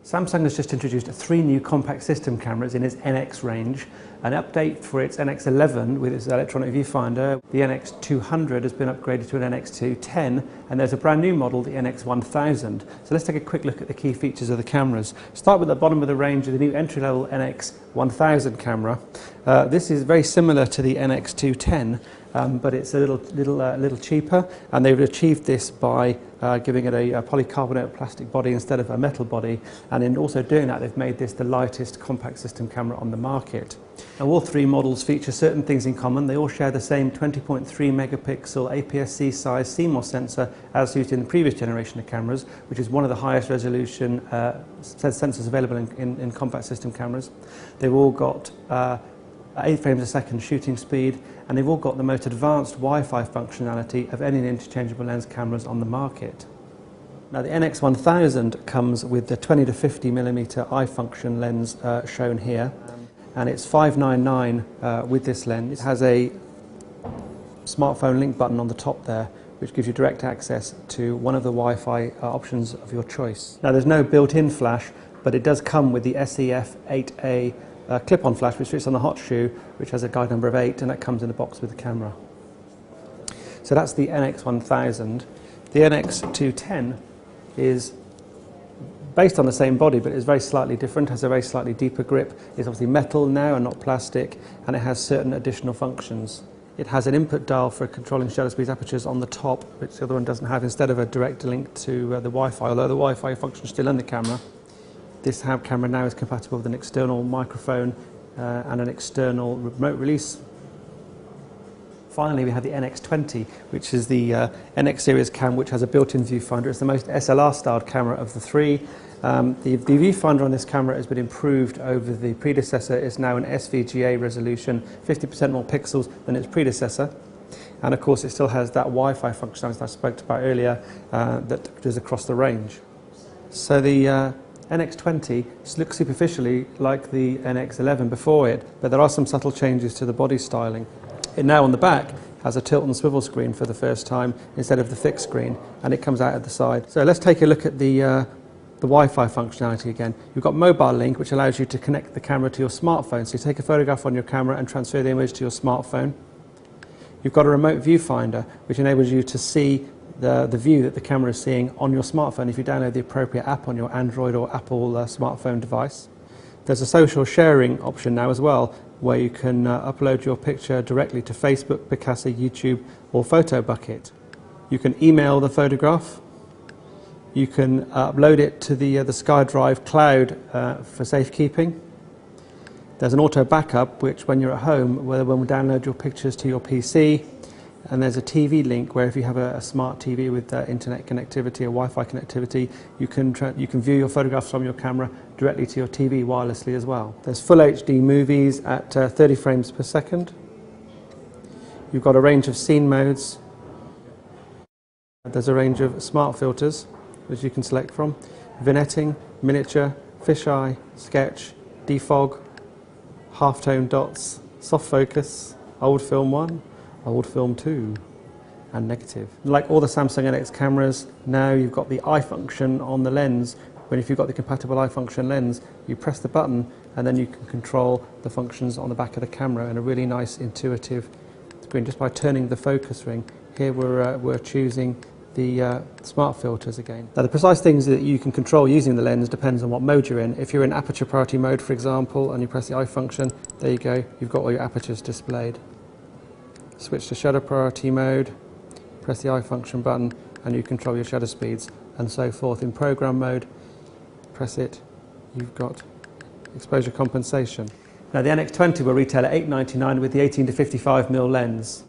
Samsung has just introduced 3 new compact system cameras in its NX range. An update for its NX11 with its electronic viewfinder. The NX200 has been upgraded to an NX210, and there's a brand new model, the NX1000. So let's take a quick look at the key features of the cameras. Start with the bottom of the range with the new entry-level NX1000 camera. This is very similar to the NX210, but it's a little cheaper, and they've achieved this by giving it a polycarbonate plastic body instead of a metal body, and in also doing that they've made this the lightest compact system camera on the market. Now, all 3 models feature certain things in common. They all share the same 20.3 megapixel APS-C size CMOS sensor as used in the previous generation of cameras, which is one of the highest resolution sensors available in compact system cameras. They've all got 8 frames a second shooting speed, and they've all got the most advanced Wi-Fi functionality of any interchangeable lens cameras on the market. Now, the NX1000 comes with the 20 to 50 millimeter eye function lens shown here, and it's $599 with this lens. It has a smartphone link button on the top there, which gives you direct access to one of the Wi-Fi options of your choice. Now, there's no built-in flash, but it does come with the SEF8A clip-on flash, which fits on the hot shoe, which has a guide number of 8, and that comes in a box with the camera. So that's the NX1000. The NX210 is based on the same body, but is very slightly different, has a very slightly deeper grip. It's obviously metal now and not plastic, and it has certain additional functions. It has an input dial for controlling shutter speeds, apertures on the top, which the other one doesn't have, instead of a direct link to the Wi-Fi, although the Wi-Fi function is still in the camera. This camera now is compatible with an external microphone and an external remote release. Finally, we have the NX20, which is the NX series cam, which has a built-in viewfinder. It's the most SLR-styled camera of the 3. The viewfinder on this camera has been improved over the predecessor. It's now an SVGA resolution, 50% more pixels than its predecessor. And of course, it still has that Wi-Fi functionality I spoke about earlier that goes across the range. So the NX20 looks superficially like the NX11 before it, but there are some subtle changes to the body styling. It now on the back has a tilt and swivel screen for the first time instead of the fixed screen, and it comes out at the side. So let's take a look at the Wi-Fi functionality again. You've got Mobile Link, which allows you to connect the camera to your smartphone. So you take a photograph on your camera and transfer the image to your smartphone. You've got a remote viewfinder, which enables you to see the view that the camera is seeing on your smartphone if you download the appropriate app on your Android or Apple smartphone device. There's a social sharing option now as well, where you can upload your picture directly to Facebook, Picasa, YouTube or PhotoBucket. You can email the photograph. You can upload it to the SkyDrive cloud for safekeeping. There's an auto backup, which when you're at home, when we download your pictures to your PC. And there's a TV link where if you have a smart TV with internet connectivity or Wi-Fi connectivity, you can view your photographs from your camera directly to your TV wirelessly as well. There's full HD movies at 30 frames per second. You've got a range of scene modes. There's a range of smart filters which you can select from. Vignetting, miniature, fisheye, sketch, defog, halftone dots, soft focus, old film 1, old film 2 and negative. Like all the Samsung NX cameras, now you've got the eye function on the lens. When if you've got the compatible eye function lens, you press the button and then you can control the functions on the back of the camera in a really nice intuitive screen just by turning the focus ring. Here we're choosing the smart filters again. Now, the precise things that you can control using the lens depends on what mode you're in. If you're in aperture priority mode, for example, and you press the eye function, there you go, you've got all your apertures displayed. Switch to shutter priority mode, press the eye function button and you control your shutter speeds and so forth. In program mode, press it, you've got exposure compensation. Now, the NX20 will retail at $899 with the 18 to 55mm lens.